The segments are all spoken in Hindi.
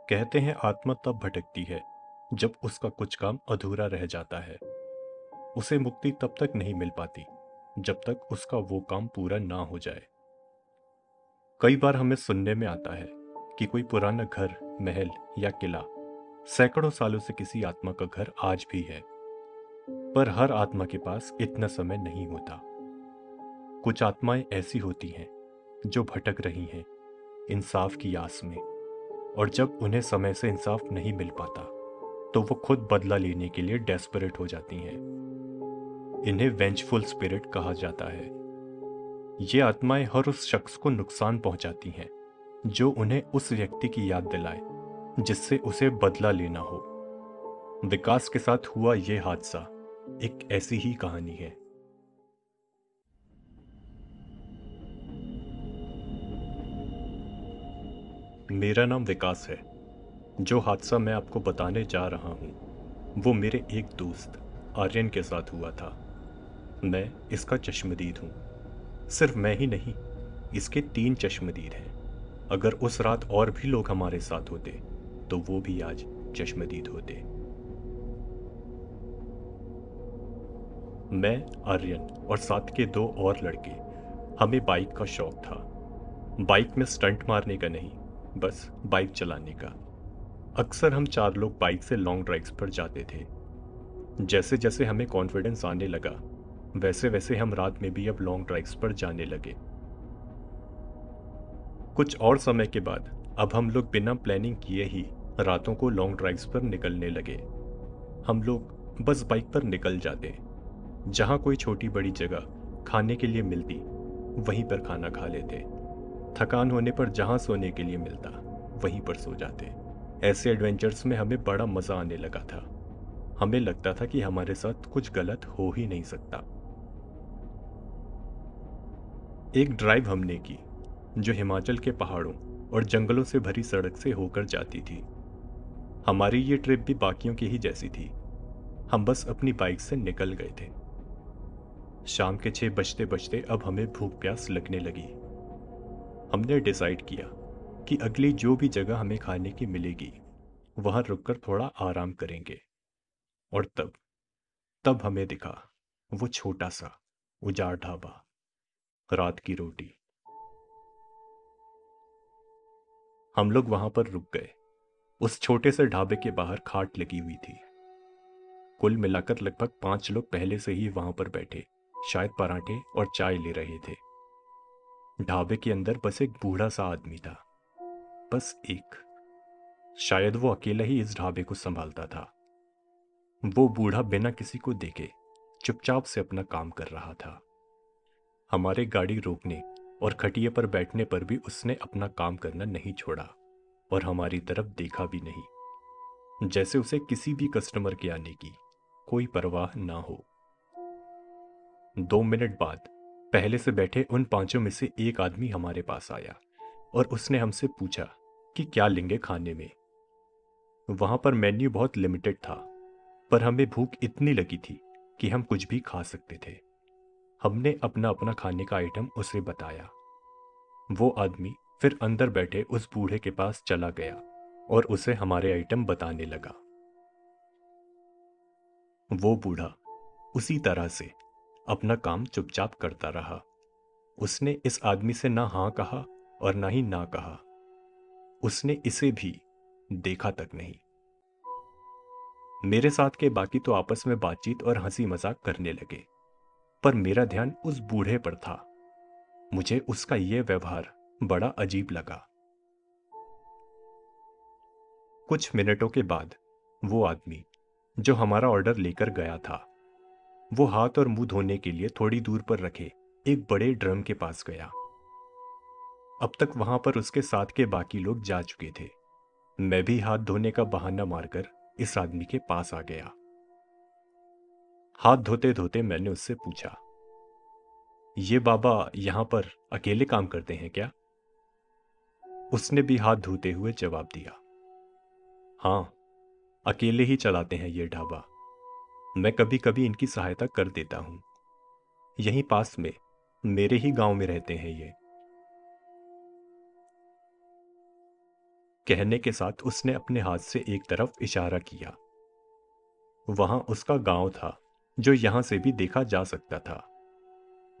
कहते हैं आत्मा तब भटकती है जब उसका कुछ काम अधूरा रह जाता है। उसे मुक्ति तब तक नहीं मिल पाती जब तक उसका वो काम पूरा ना हो जाए। कई बार हमें सुनने में आता है कि कोई पुराना घर, महल या किला सैकड़ों सालों से किसी आत्मा का घर आज भी है। पर हर आत्मा के पास इतना समय नहीं होता। कुछ आत्माएं ऐसी होती हैं जो भटक रही हैं इंसाफ की आस में, और जब उन्हें समय से इंसाफ नहीं मिल पाता तो वो खुद बदला लेने के लिए डेस्परेट हो जाती हैं। इन्हें वेंचफुल स्पिरिट कहा जाता है। ये आत्माएं हर उस शख्स को नुकसान पहुंचाती हैं जो उन्हें उस व्यक्ति की याद दिलाए जिससे उसे बदला लेना हो। विकास के साथ हुआ ये हादसा एक ऐसी ही कहानी है। मेरा नाम विकास है। जो हादसा मैं आपको बताने जा रहा हूँ वो मेरे एक दोस्त आर्यन के साथ हुआ था। मैं इसका चश्मदीद हूँ। सिर्फ मैं ही नहीं, इसके 3 चश्मदीद हैं। अगर उस रात और भी लोग हमारे साथ होते तो वो भी आज चश्मदीद होते। मैं, आर्यन और साथ के 2 और लड़के, हमें बाइक का शौक था। बाइक में स्टंट मारने का नहीं, बस बाइक चलाने का। अक्सर हम 4 लोग बाइक से लॉन्ग ड्राइव्स पर जाते थे। जैसे जैसे हमें कॉन्फिडेंस आने लगा वैसे वैसे हम रात में भी अब लॉन्ग ड्राइव्स पर जाने लगे। कुछ और समय के बाद अब हम लोग बिना प्लानिंग किए ही रातों को लॉन्ग ड्राइव्स पर निकलने लगे। हम लोग बस बाइक पर निकल जाते। जहाँ कोई छोटी बड़ी जगह खाने के लिए मिलती वहीं पर खाना खा लेते। थकान होने पर जहाँ सोने के लिए मिलता वहीं पर सो जाते। ऐसे एडवेंचर्स में हमें बड़ा मज़ा आने लगा था। हमें लगता था कि हमारे साथ कुछ गलत हो ही नहीं सकता। एक ड्राइव हमने की जो हिमाचल के पहाड़ों और जंगलों से भरी सड़क से होकर जाती थी। हमारी ये ट्रिप भी बाकियों की ही जैसी थी। हम बस अपनी बाइक से निकल गए थे। शाम के 6 बजते बजते अब हमें भूख प्यास लगने लगी। हमने डिसाइड किया कि अगली जो भी जगह हमें खाने की मिलेगी वहां रुककर थोड़ा आराम करेंगे। और तब तब हमें दिखा वो छोटा सा उजाड़ ढाबा, रात की रोटी। हम लोग वहां पर रुक गए। उस छोटे से ढाबे के बाहर खाट लगी हुई थी। कुल मिलाकर लगभग 5 लोग पहले से ही वहां पर बैठे शायद पराठे और चाय ले रहे थे। ढाबे के अंदर बस एक बूढ़ा सा आदमी था, बस एक। शायद वो अकेला ही इस ढाबे को संभालता था। वो बूढ़ा बिना किसी को देखे चुपचाप से अपना काम कर रहा था। हमारे गाड़ी रोकने और खटिया पर बैठने पर भी उसने अपना काम करना नहीं छोड़ा और हमारी तरफ देखा भी नहीं, जैसे उसे किसी भी कस्टमर के आने की कोई परवाह ना हो। 2 मिनट बाद पहले से बैठे उन 5 में से एक आदमी हमारे पास आया और उसने हमसे पूछा कि क्या लेंगे खाने में। वहां पर मेन्यू बहुत लिमिटेड था, पर हमें भूख इतनी लगी थी कि हम कुछ भी खा सकते थे। हमने अपना अपना खाने का आइटम उसे बताया। वो आदमी फिर अंदर बैठे उस बूढ़े के पास चला गया और उसे हमारे आइटम बताने लगा। वो बूढ़ा उसी तरह से अपना काम चुपचाप करता रहा। उसने इस आदमी से ना हाँ कहा और ना ही ना कहा। उसने इसे भी देखा तक नहीं। मेरे साथ के बाकी तो आपस में बातचीत और हंसी मजाक करने लगे, पर मेरा ध्यान उस बूढ़े पर था। मुझे उसका यह व्यवहार बड़ा अजीब लगा। कुछ मिनटों के बाद वो आदमी जो हमारा ऑर्डर लेकर गया था, वो हाथ और मुंह धोने के लिए थोड़ी दूर पर रखे एक बड़े ड्रम के पास गया। अब तक वहां पर उसके साथ के बाकी लोग जा चुके थे। मैं भी हाथ धोने का बहाना मारकर इस आदमी के पास आ गया। हाथ धोते धोते मैंने उससे पूछा, ये बाबा यहां पर अकेले काम करते हैं क्या? उसने भी हाथ धोते हुए जवाब दिया, हाँ, अकेले ही चलाते हैं ये ढाबा। मैं कभी कभी इनकी सहायता कर देता हूं। यहीं पास में मेरे ही गांव में रहते हैं ये। कहने के साथ उसने अपने हाथ से एक तरफ इशारा किया। वहां उसका गांव था, जो यहां से भी देखा जा सकता था।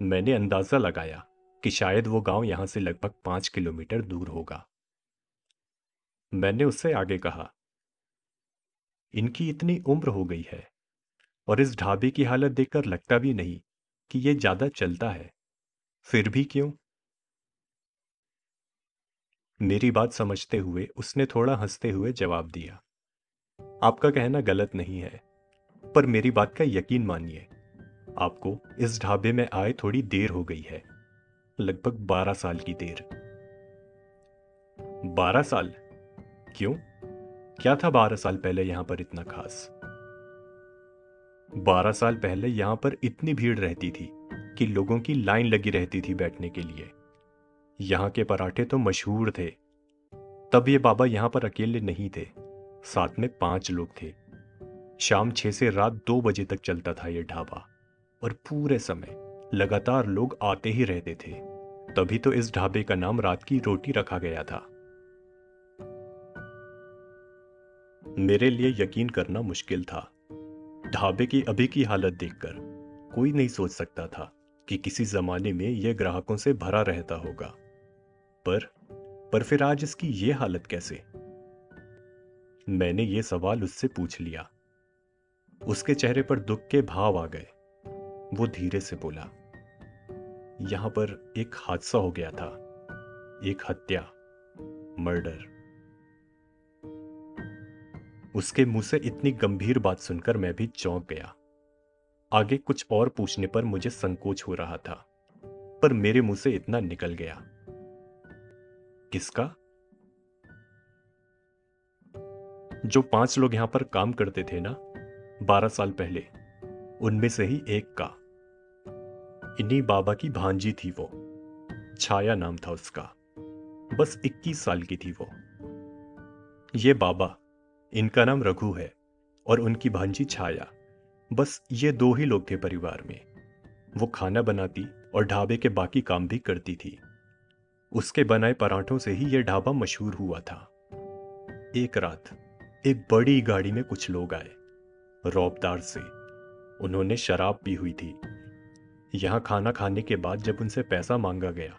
मैंने अंदाजा लगाया कि शायद वो गांव यहां से लगभग 5 किलोमीटर दूर होगा। मैंने उससे आगे कहा, इनकी इतनी उम्र हो गई है और इस ढाबे की हालत देखकर लगता भी नहीं कि ये ज्यादा चलता है, फिर भी क्यों? मेरी बात समझते हुए उसने थोड़ा हंसते हुए जवाब दिया, आपका कहना गलत नहीं है, पर मेरी बात का यकीन मानिए, आपको इस ढाबे में आए थोड़ी देर हो गई है, लगभग 12 साल की देर। 12 साल? क्यों? क्या था 12 साल पहले यहां पर इतना खास? 12 साल पहले यहां पर इतनी भीड़ रहती थी कि लोगों की लाइन लगी रहती थी बैठने के लिए। यहाँ के पराठे तो मशहूर थे। तब ये बाबा यहाँ पर अकेले नहीं थे, साथ में 5 लोग थे। शाम 6 से रात 2 बजे तक चलता था ये ढाबा, और पूरे समय लगातार लोग आते ही रहते थे। तभी तो इस ढाबे का नाम रात की रोटी रखा गया था। मेरे लिए यकीन करना मुश्किल था। ढाबे की अभी की हालत देखकर कोई नहीं सोच सकता था कि किसी जमाने में यह ग्राहकों से भरा रहता होगा। पर पर फिर आज इसकी ये हालत कैसे? मैंने ये सवाल उससे पूछ लिया। उसके चेहरे पर दुख के भाव आ गए। वो धीरे से बोला, यहां पर एक हादसा हो गया था, एक हत्या, मर्डर। उसके मुंह से इतनी गंभीर बात सुनकर मैं भी चौंक गया। आगे कुछ और पूछने पर मुझे संकोच हो रहा था, पर मेरे मुंह से इतना निकल गया। किसका? जो 5 लोग यहां पर काम करते थे ना, 12 साल पहले, उनमें से ही एक का। इन्हीं बाबा की भांजी थी वो। छाया नाम था उसका। बस 21 साल की थी वो। ये बाबा, इनका नाम रघु है, और उनकी भांजी छाया। बस ये दो ही लोग थे परिवार में। वो खाना बनाती और ढाबे के बाकी काम भी करती थी। उसके बनाए पराठों से ही यह ढाबा मशहूर हुआ था। एक रात एक बड़ी गाड़ी में कुछ लोग आए, रौबदार से। उन्होंने शराब पी हुई थी। यहां खाना खाने के बाद जब उनसे पैसा मांगा गया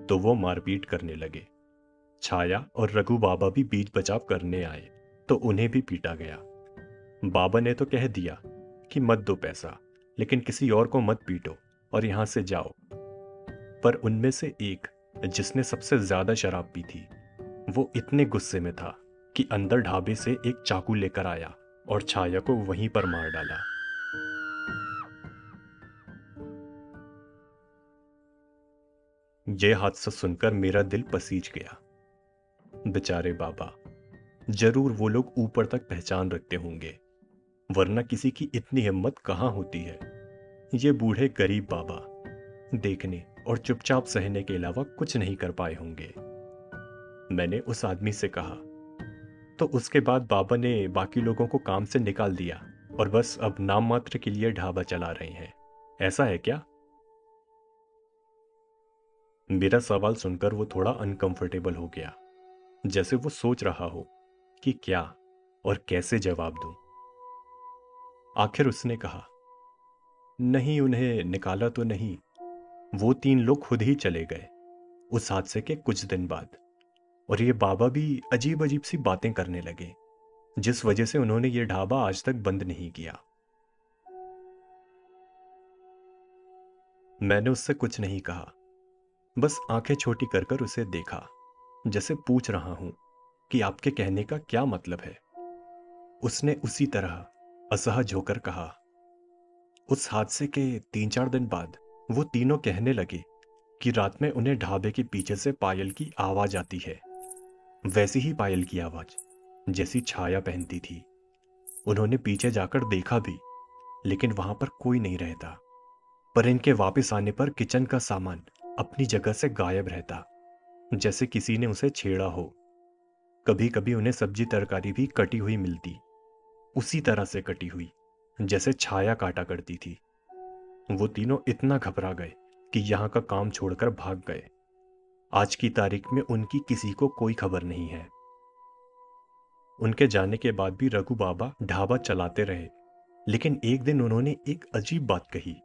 तो वो मारपीट करने लगे। छाया और रघु बाबा भी बीच बचाव करने आए तो उन्हें भी पीटा गया। बाबा ने तो कह दिया कि मत दो पैसा, लेकिन किसी और को मत पीटो और यहां से जाओ। पर उनमें से एक, जिसने सबसे ज्यादा शराब पी थी, वो इतने गुस्से में था कि अंदर ढाबे से एक चाकू लेकर आया और छाया को वहीं पर मार डाला। यह हादसा सुनकर मेरा दिल पसीज गया। बेचारे बाबा, जरूर वो लोग ऊपर तक पहचान रखते होंगे, वरना किसी की इतनी हिम्मत कहाँ होती है। ये बूढ़े गरीब बाबा देखने और चुपचाप सहने के अलावा कुछ नहीं कर पाए होंगे। मैंने उस आदमी से कहा, तो उसके बाद बाबा ने बाकी लोगों को काम से निकाल दिया और बस अब नाम मात्र के लिए ढाबा चला रहे हैं, ऐसा है क्या? मेरा सवाल सुनकर वो थोड़ा अनकंफर्टेबल हो गया, जैसे वो सोच रहा हो कि क्या और कैसे जवाब दूं। आखिर उसने कहा, नहीं, उन्हें निकाला तो नहीं। वो 3 लोग खुद ही चले गए उस हादसे के कुछ दिन बाद। और ये बाबा भी अजीब अजीब सी बातें करने लगे, जिस वजह से उन्होंने ये ढाबा आज तक बंद नहीं किया। मैंने उससे कुछ नहीं कहा, बस आंखें छोटी कर कर उसे देखा, जैसे पूछ रहा हूं कि आपके कहने का क्या मतलब है। उसने उसी तरह असहज होकर कहा, उस हादसे के 3-4 दिन बाद वो तीनों कहने लगे कि रात में उन्हें ढाबे के पीछे से पायल की आवाज आती है, वैसी ही पायल की आवाज जैसी छाया पहनती थी। उन्होंने पीछे जाकर देखा भी, लेकिन वहां पर कोई नहीं रहता। पर इनके वापस आने पर किचन का सामान अपनी जगह से गायब रहता, जैसे किसी ने उसे छेड़ा हो। कभी कभी उन्हें सब्जी तरकारी भी कटी हुई मिलती, उसी तरह से कटी हुई जैसे छाया काटा करती थी। वो तीनों इतना घबरा गए कि यहाँ का काम छोड़कर भाग गए। आज की तारीख में उनकी किसी को कोई खबर नहीं है। उनके जाने के बाद भी रघु बाबा ढाबा चलाते रहे, लेकिन एक दिन उन्होंने एक अजीब बात कही।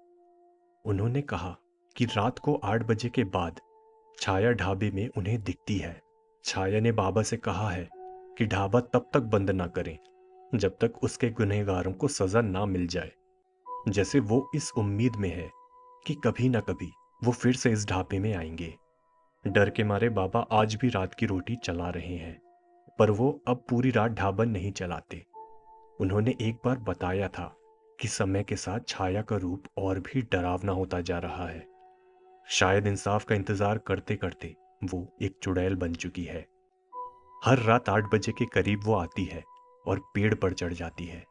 उन्होंने कहा कि रात को 8 बजे के बाद छाया ढाबे में उन्हें दिखती है। छाया ने बाबा से कहा है कि ढाबा तब तक बंद ना करें जब तक उसके गुनहगारों को सजा ना मिल जाए। जैसे वो इस उम्मीद में है कि कभी ना कभी वो फिर से इस ढाबे में आएंगे। डर के मारे बाबा आज भी रात की रोटी चला रहे हैं, पर वो अब पूरी रात ढाबा नहीं चलाते। उन्होंने एक बार बताया था कि समय के साथ छाया का रूप और भी डरावना होता जा रहा है। शायद इंसाफ का इंतजार करते करते वो एक चुड़ैल बन चुकी है। हर रात 8 बजे के करीब वो आती है और पेड़ पर चढ़ जाती है।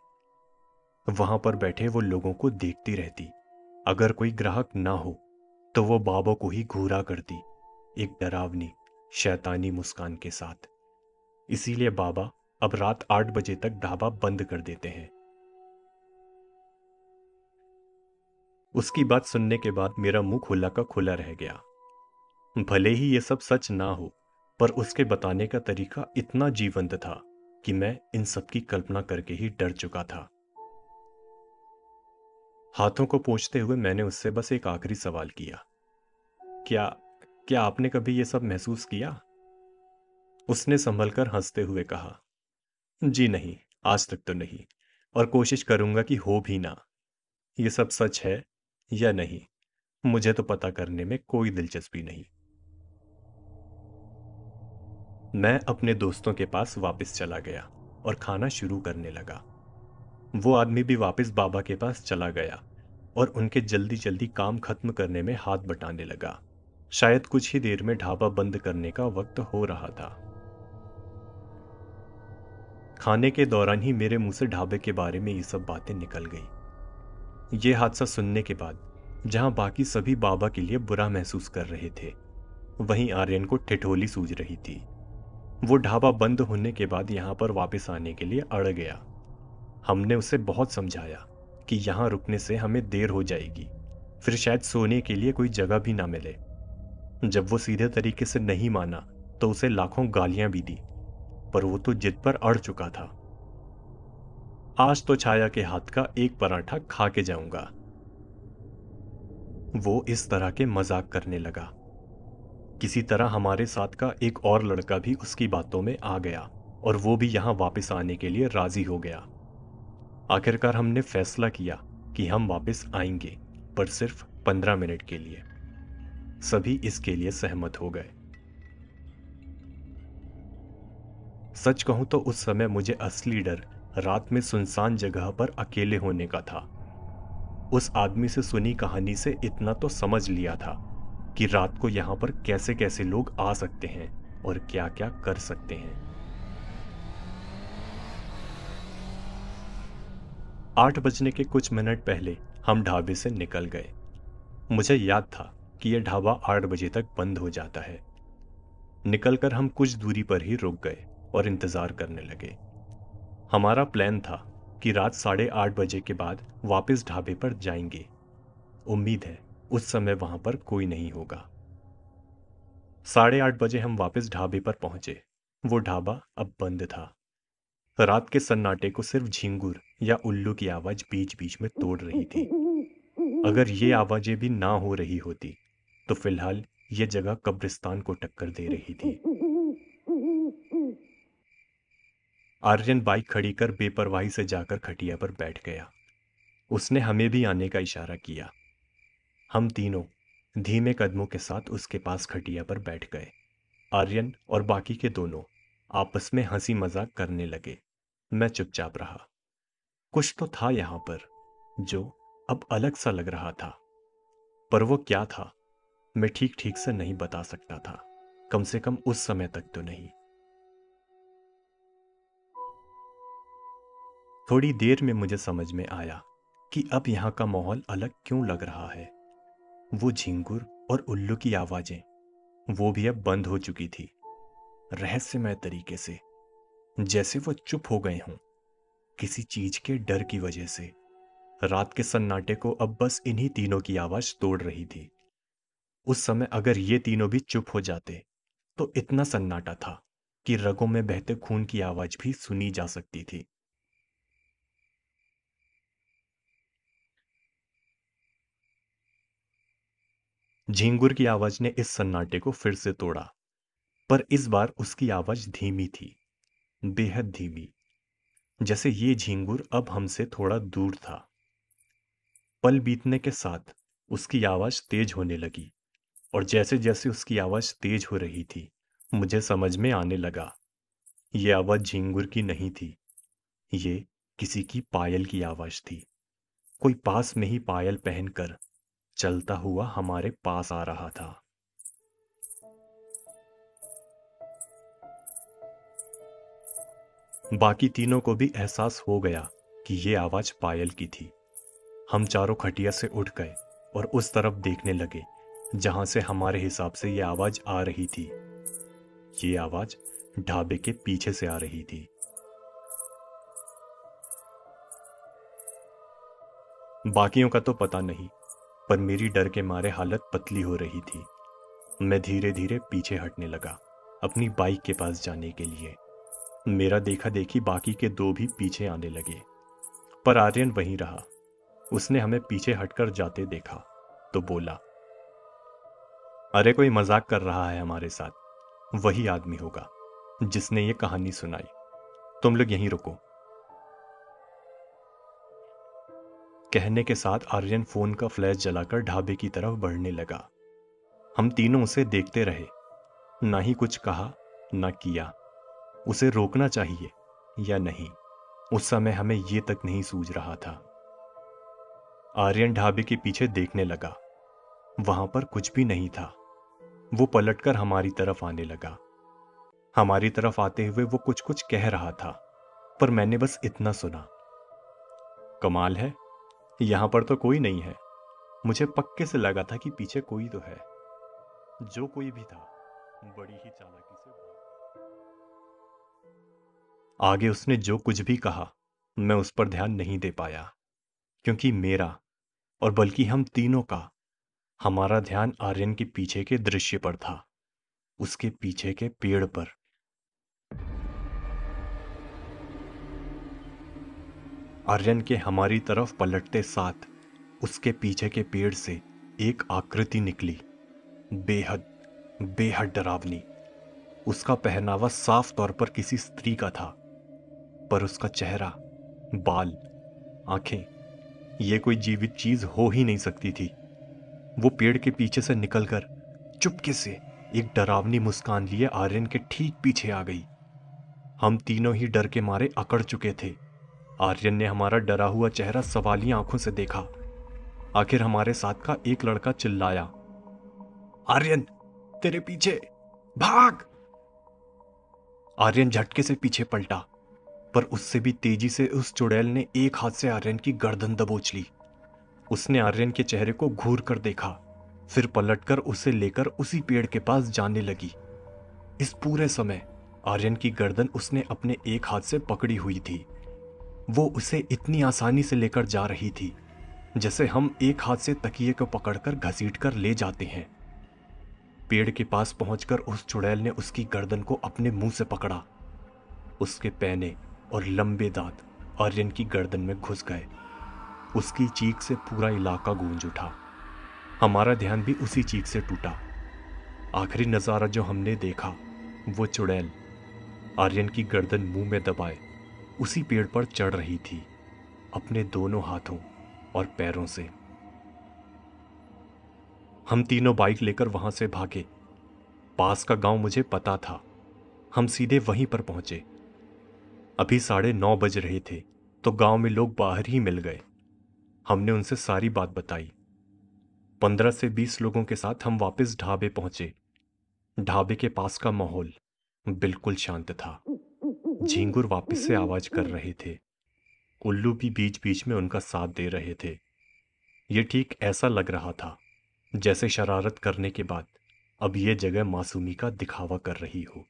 वहां पर बैठे वो लोगों को देखती रहती। अगर कोई ग्राहक ना हो तो वो बाबा को ही घूरा करती, एक डरावनी शैतानी मुस्कान के साथ। इसीलिए बाबा अब रात 8 बजे तक ढाबा बंद कर देते हैं। उसकी बात सुनने के बाद मेरा मुंह खुला का खुला रह गया। भले ही ये सब सच ना हो, पर उसके बताने का तरीका इतना जीवंत था कि मैं इन सब की कल्पना करके ही डर चुका था। हाथों को पोंछते हुए मैंने उससे बस एक आखिरी सवाल किया, क्या क्या आपने कभी ये सब महसूस किया? उसने संभलकर हंसते हुए कहा, जी नहीं, आज तक तो नहीं, और कोशिश करूंगा कि हो भी ना। ये सब सच है या नहीं, मुझे तो पता करने में कोई दिलचस्पी नहीं। मैं अपने दोस्तों के पास वापस चला गया और खाना शुरू करने लगा। वो आदमी भी वापस बाबा के पास चला गया और उनके जल्दी जल्दी काम खत्म करने में हाथ बटाने लगा। शायद कुछ ही देर में ढाबा बंद करने का वक्त हो रहा था। खाने के दौरान ही मेरे मुंह से ढाबे के बारे में ये सब बातें निकल गई। ये हादसा सुनने के बाद जहां बाकी सभी बाबा के लिए बुरा महसूस कर रहे थे, वहीं आर्यन को ठिठोली सूझ रही थी। वो ढाबा बंद होने के बाद यहां पर वापस आने के लिए अड़ गया। हमने उसे बहुत समझाया कि यहां रुकने से हमें देर हो जाएगी, फिर शायद सोने के लिए कोई जगह भी ना मिले। जब वो सीधे तरीके से नहीं माना तो उसे लाखों गालियां भी दी, पर वो तो जिद पर अड़ चुका था। आज तो छाया के हाथ का एक पराठा खा के जाऊंगा। वो इस तरह के मजाक करने लगा। किसी तरह हमारे साथ का एक और लड़का भी उसकी बातों में आ गया और वो भी यहां वापस आने के लिए राजी हो गया। आखिरकार हमने फैसला किया कि हम वापस आएंगे, पर सिर्फ 15 मिनट के लिए। सभी इसके लिए सहमत हो गए। सच कहूं तो उस समय मुझे असली डर रात में सुनसान जगह पर अकेले होने का था। उस आदमी से सुनी कहानी से इतना तो समझ लिया था कि रात को यहां पर कैसे कैसे लोग आ सकते हैं और क्या क्या कर सकते हैं। 8 बजने के कुछ मिनट पहले हम ढाबे से निकल गए। मुझे याद था कि यह ढाबा 8 बजे तक बंद हो जाता है। निकलकर हम कुछ दूरी पर ही रुक गए और इंतजार करने लगे। हमारा प्लान था कि रात 8:30 बजे के बाद वापस ढाबे पर जाएंगे। उम्मीद है उस समय वहां पर कोई नहीं होगा। 8:30 बजे हम वापस ढाबे पर पहुंचे। वो ढाबा अब बंद था। रात के सन्नाटे को सिर्फ झिंगुर या उल्लू की आवाज बीच बीच में तोड़ रही थी। अगर ये आवाजें भी ना हो रही होती तो फिलहाल ये जगह कब्रिस्तान को टक्कर दे रही थी। आर्यन बाइक खड़ी कर बेपरवाही से जाकर खटिया पर बैठ गया। उसने हमें भी आने का इशारा किया। हम तीनों धीमे कदमों के साथ उसके पास खटिया पर बैठ गए। आर्यन और बाकी के दोनों आपस में हंसी मजाक करने लगे। मैं चुपचाप रहा। कुछ तो था यहां पर जो अब अलग सा लग रहा था, पर वो क्या था मैं ठीक ठीक से नहीं बता सकता था, कम से कम उस समय तक तो नहीं। थोड़ी देर में मुझे समझ में आया कि अब यहाँ का माहौल अलग क्यों लग रहा है। वो झिंगुर और उल्लू की आवाजें, वो भी अब बंद हो चुकी थी, रहस्यमय तरीके से, जैसे वो चुप हो गए हों किसी चीज के डर की वजह से। रात के सन्नाटे को अब बस इन्हीं तीनों की आवाज तोड़ रही थी। उस समय अगर ये तीनों भी चुप हो जाते तो इतना सन्नाटा था कि रगों में बहते खून की आवाज भी सुनी जा सकती थी। झींगुर की आवाज ने इस सन्नाटे को फिर से तोड़ा, पर इस बार उसकी आवाज धीमी थी, बेहद धीमी, जैसे ये झींगुर अब हमसे थोड़ा दूर था। पल बीतने के साथ उसकी आवाज तेज होने लगी, और जैसे जैसे उसकी आवाज तेज हो रही थी, मुझे समझ में आने लगा, ये आवाज झींगुर की नहीं थी, ये किसी की पायल की आवाज थी। कोई पास में ही पायल पहनकर चलता हुआ हमारे पास आ रहा था। बाकी तीनों को भी एहसास हो गया कि ये आवाज पायल की थी। हम चारों खटिया से उठ गए और उस तरफ देखने लगे जहां से हमारे हिसाब से ये आवाज आ रही थी। ये आवाज ढाबे के पीछे से आ रही थी। बाकियों का तो पता नहीं, पर मेरी डर के मारे हालत पतली हो रही थी। मैं धीरे धीरे पीछे हटने लगा, अपनी बाइक के पास जाने के लिए। मेरा देखा देखी बाकी के दो भी पीछे आने लगे, पर आर्यन वहीं रहा। उसने हमें पीछे हटकर जाते देखा तो बोला, अरे कोई मजाक कर रहा है हमारे साथ। वही आदमी होगा जिसने ये कहानी सुनाई। तुम लोग यहीं रुको। कहने के साथ आर्यन फोन का फ्लैश जलाकर ढाबे की तरफ बढ़ने लगा। हम तीनों उसे देखते रहे, ना ही कुछ कहा ना किया। उसे रोकना चाहिए या नहीं, उस समय हमें ये तक नहीं सूझ रहा था। आर्यन ढाबे के पीछे देखने लगा। वहां पर कुछ भी नहीं था। वो पलटकर हमारी तरफ आने लगा। हमारी तरफ आते हुए वो कुछ कुछ कह रहा था, पर मैंने बस इतना सुना, कमाल है, यहां पर तो कोई नहीं है। मुझे पक्के से लगा था कि पीछे कोई तो है। जो कोई भी था, बड़ी ही चालाकी से आगे उसने जो कुछ भी कहा, मैं उस पर ध्यान नहीं दे पाया, क्योंकि मेरा और बल्कि हम तीनों का, हमारा ध्यान आर्यन के पीछे के दृश्य पर था, उसके पीछे के पेड़ पर। आर्यन के हमारी तरफ पलटते साथ उसके पीछे के पेड़ से एक आकृति निकली, बेहद बेहद डरावनी। उसका पहनावा साफ तौर पर किसी स्त्री का था, पर उसका चेहरा, बाल, आंखें, ये कोई जीवित चीज हो ही नहीं सकती थी। वो पेड़ के पीछे से निकलकर चुपके से एक डरावनी मुस्कान लिए आर्यन के ठीक पीछे आ गई। हम तीनों ही डर के मारे अकड़ चुके थे। आर्यन ने हमारा डरा हुआ चेहरा सवालिया आंखों से देखा। आखिर हमारे साथ का एक लड़का चिल्लाया, आर्यन, तेरे पीछे, भाग। आर्यन झटके से पीछे पलटा, पर उससे भी तेजी से उस चुड़ैल ने एक हाथ से आर्यन की गर्दन दबोच ली। उसने आर्यन के चेहरे को घूर कर देखा, फिर पलटकर उसे लेकर उसी पेड़ के पास जाने लगी। इस पूरे समय आर्यन की गर्दन उसने अपने एक हाथ से पकड़ी हुई थी। वो उसे इतनी आसानी से लेकर जा रही थी जैसे हम एक हाथ से तकिए को पकड़कर घसीटकर ले जाते हैं। पेड़ के पास पहुंचकर उस चुड़ैल ने उसकी गर्दन को अपने मुंह से पकड़ा। उसके पैने और लंबे दांत आर्यन की गर्दन में घुस गए। उसकी चीख से पूरा इलाका गूंज उठा। हमारा ध्यान भी उसी चीख से टूटा। आखिरी नजारा जो हमने देखा, वो चुड़ैल आर्यन की गर्दन मुंह में दबाए उसी पेड़ पर चढ़ रही थी, अपने दोनों हाथों और पैरों से। हम तीनों बाइक लेकर वहां से भागे। पास का गांव मुझे पता था। हम सीधे वहीं पर पहुंचे। अभी 9:30 बज रहे थे, तो गांव में लोग बाहर ही मिल गए। हमने उनसे सारी बात बताई। 15 से 20 लोगों के साथ हम वापस ढाबे पहुंचे। ढाबे के पास का माहौल बिल्कुल शांत था। झींगुर वापस से आवाज कर रहे थे। उल्लू भी बीच बीच में उनका साथ दे रहे थे। ये ठीक ऐसा लग रहा था जैसे शरारत करने के बाद अब ये जगह मासूमी का दिखावा कर रही हो।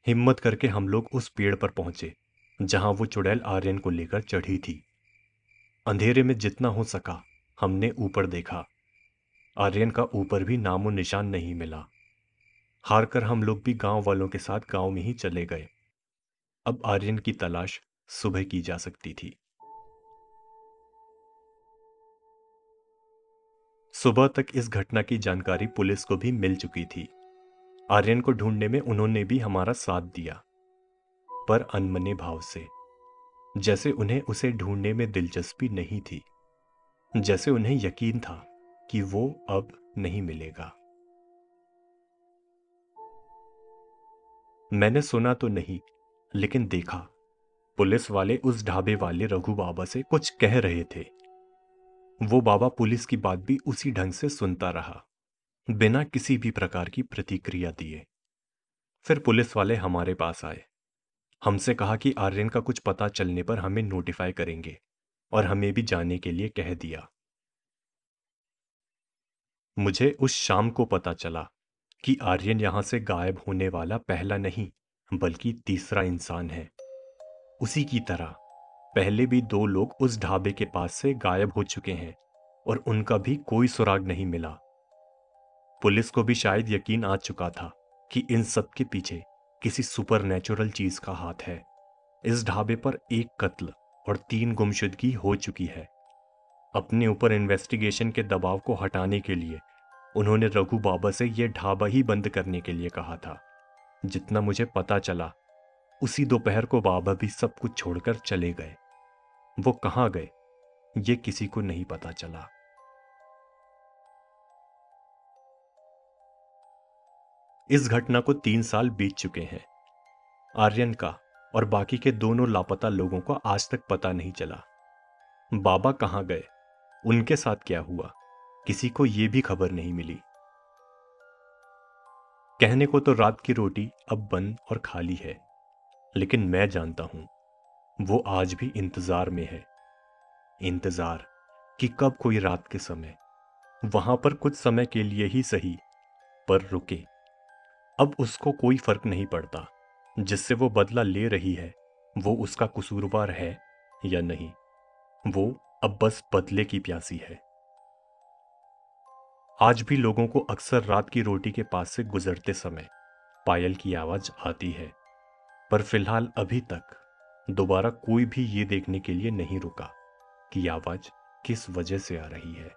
हिम्मत करके हम लोग उस पेड़ पर पहुंचे जहां वो चुड़ैल आर्यन को लेकर चढ़ी थी। अंधेरे में जितना हो सका हमने ऊपर देखा। आर्यन का ऊपर भी नामो निशान नहीं मिला। हारकर हम लोग भी गांव वालों के साथ गांव में ही चले गए। अब आर्यन की तलाश सुबह की जा सकती थी। सुबह तक इस घटना की जानकारी पुलिस को भी मिल चुकी थी। आर्यन को ढूंढने में उन्होंने भी हमारा साथ दिया, पर अनमने भाव से, जैसे उन्हें उसे ढूंढने में दिलचस्पी नहीं थी, जैसे उन्हें यकीन था कि वो अब नहीं मिलेगा। मैंने सुना तो नहीं, लेकिन देखा, पुलिस वाले उस ढाबे वाले रघु बाबा से कुछ कह रहे थे। वो बाबा पुलिस की बात भी उसी ढंग से सुनता रहा, बिना किसी भी प्रकार की प्रतिक्रिया दिए। फिर पुलिस वाले हमारे पास आए, हमसे कहा कि आर्यन का कुछ पता चलने पर हमें नोटिफाई करेंगे, और हमें भी जाने के लिए कह दिया। मुझे उस शाम को पता चला कि आर्यन यहां से गायब होने वाला पहला नहीं, बल्कि तीसरा इंसान है। उसी की तरह पहले भी 2 लोग उस ढाबे के पास से गायब हो चुके हैं, और उनका भी कोई सुराग नहीं मिला। पुलिस को भी शायद यकीन आ चुका था कि इन सब के पीछे किसी सुपरनैचुरल चीज का हाथ है। इस ढाबे पर 1 कत्ल और 3 गुमशुदगी हो चुकी है। अपने ऊपर इन्वेस्टिगेशन के दबाव को हटाने के लिए उन्होंने रघु बाबा से यह ढाबा ही बंद करने के लिए कहा था। जितना मुझे पता चला, उसी दोपहर को बाबा भी सब कुछ छोड़कर चले गए। वो कहाँ गए, ये किसी को नहीं पता चला। इस घटना को 3 साल बीत चुके हैं। आर्यन का और बाकी के दोनों लापता लोगों को आज तक पता नहीं चला। बाबा कहाँ गए, उनके साथ क्या हुआ, किसी को यह भी खबर नहीं मिली। कहने को तो रात की रोटी अब बंद और खाली है, लेकिन मैं जानता हूं वो आज भी इंतजार में है। इंतजार कि कब कोई रात के समय वहां पर कुछ समय के लिए ही सही, पर रुके। अब उसको कोई फर्क नहीं पड़ता, जिससे वो बदला ले रही है वो उसका कसूरवार है या नहीं। वो अब बस बदले की प्यासी है। आज भी लोगों को अक्सर रात की रोटी के पास से गुजरते समय पायल की आवाज आती है, पर फिलहाल अभी तक दोबारा कोई भी ये देखने के लिए नहीं रुका कि आवाज किस वजह से आ रही है।